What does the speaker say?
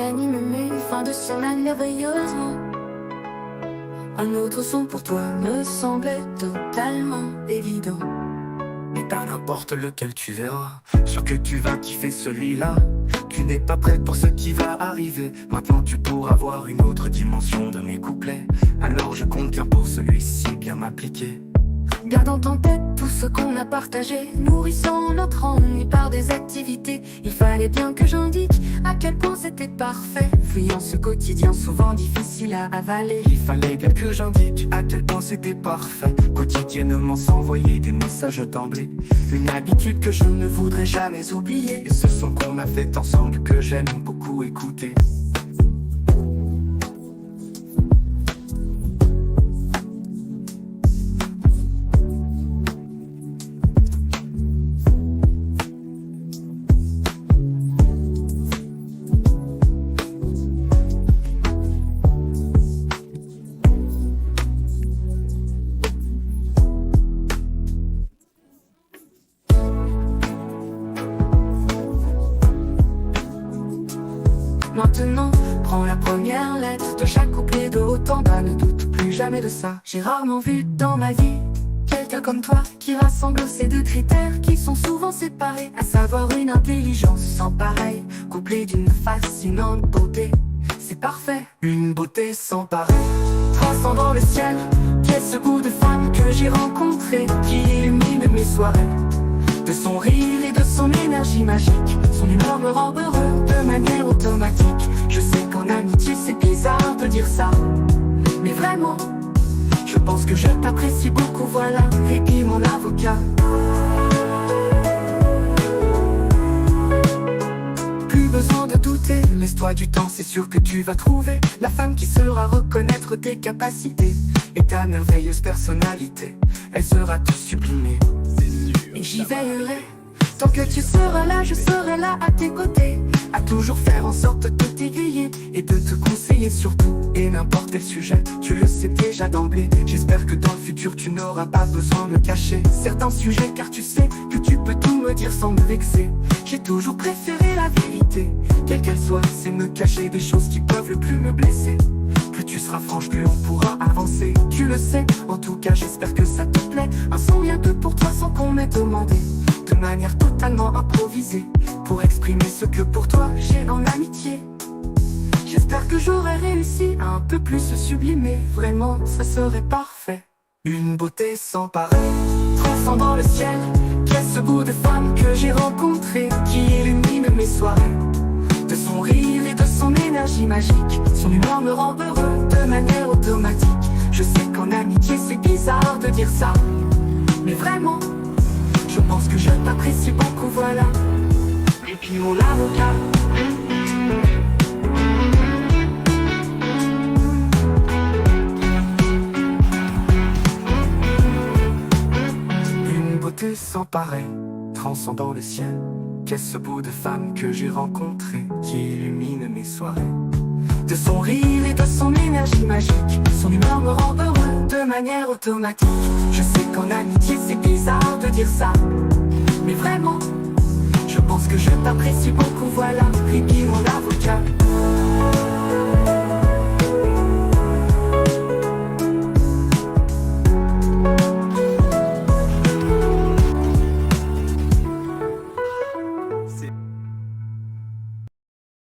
anime mes fins de semaine merveilleusement. Un autre son pour toi me semblait totalement évident. Et pas n'importe lequel tu verras, sûr que tu vas kiffer celui-là. Tu n'es pas prêt pour ce qui va arriver. Maintenant tu pourras voir une autre dimension de mes couplets. Alors je compte bien pour celui-ci bien m'appliquer. Gardant en tête tout ce qu'on a partagé, nourrissant notre ennui par des activités. Il fallait bien que j'indique à quel point c'était parfait, fuyant ce quotidien souvent difficile à avaler. Il fallait bien que j'indique à quel point c'était parfait, quotidiennement s'envoyer des messages d'emblée. Une habitude que je ne voudrais jamais oublier. Et ce son qu'on a fait ensemble que j'aime beaucoup écouter. Maintenant, prends la première lettre de chaque couplet de haut en bas. Ne doute plus jamais de ça. J'ai rarement vu dans ma vie quelqu'un comme toi qui rassemble ces deux critères qui sont souvent séparés, à savoir une intelligence sans pareil, couplée d'une fascinante beauté. C'est parfait, une beauté sans pareil, transcendant le ciel. Qu'est ce goût de femme que j'ai rencontré, qui illumine mes soirées. De son rire et de son énergie magique, son humeur me rend heureux de manière automatique. Je sais qu'en amitié c'est bizarre de dire ça, mais vraiment, je pense que je t'apprécie beaucoup, voilà, et puis mon avocat. Plus besoin de douter, laisse-toi du temps, c'est sûr que tu vas trouver la femme qui saura reconnaître tes capacités et ta merveilleuse personnalité. Elle sera tout sublimée. Et j'y veillerai, tant que tu seras là, je serai là à tes côtés, à toujours faire en sorte de t'aiguiller et de te conseiller surtout, et n'importe quel sujet, tu le sais déjà d'emblée. J'espère que dans le futur tu n'auras pas besoin de cacher certains sujets, car tu sais que tu peux tout me dire sans me vexer. J'ai toujours préféré la vérité, quelle qu'elle soit, c'est me cacher des choses qui peuvent le plus me blesser. Plus tu seras franche, plus on pourra avancer, tu le sais. En tout cas j'espère que ça te plaît, un son rien que pour toi sans qu'on m'ait demandé, de manière totalement improvisée, pour exprimer ce que pour toi j'ai en amitié. J'espère que j'aurai réussi à un peu plus se sublimer, vraiment ça serait parfait. Une beauté sans pareil, transcendant le ciel. Qu'est ce goût de femme que j'ai rencontré, qui illumine mes soirées. De son rire et de son énergie magique, son humeur me rend heureux de manière automatique. Je sais qu'en amitié c'est bizarre de dire ça, mais vraiment, je pense que je t'apprécie beaucoup, voilà. Et puis mon avocat. une beauté sans pareil, transcendant le ciel. Qu'est-ce bout de femme que j'ai rencontré, qui illumine mes soirées. De son rire et de son énergie magique, son humeur me rend heureux de manière automatique. Je sais qu'en amitié c'est bizarre de dire ça, mais vraiment, je pense que je t'apprécie beaucoup, voilà.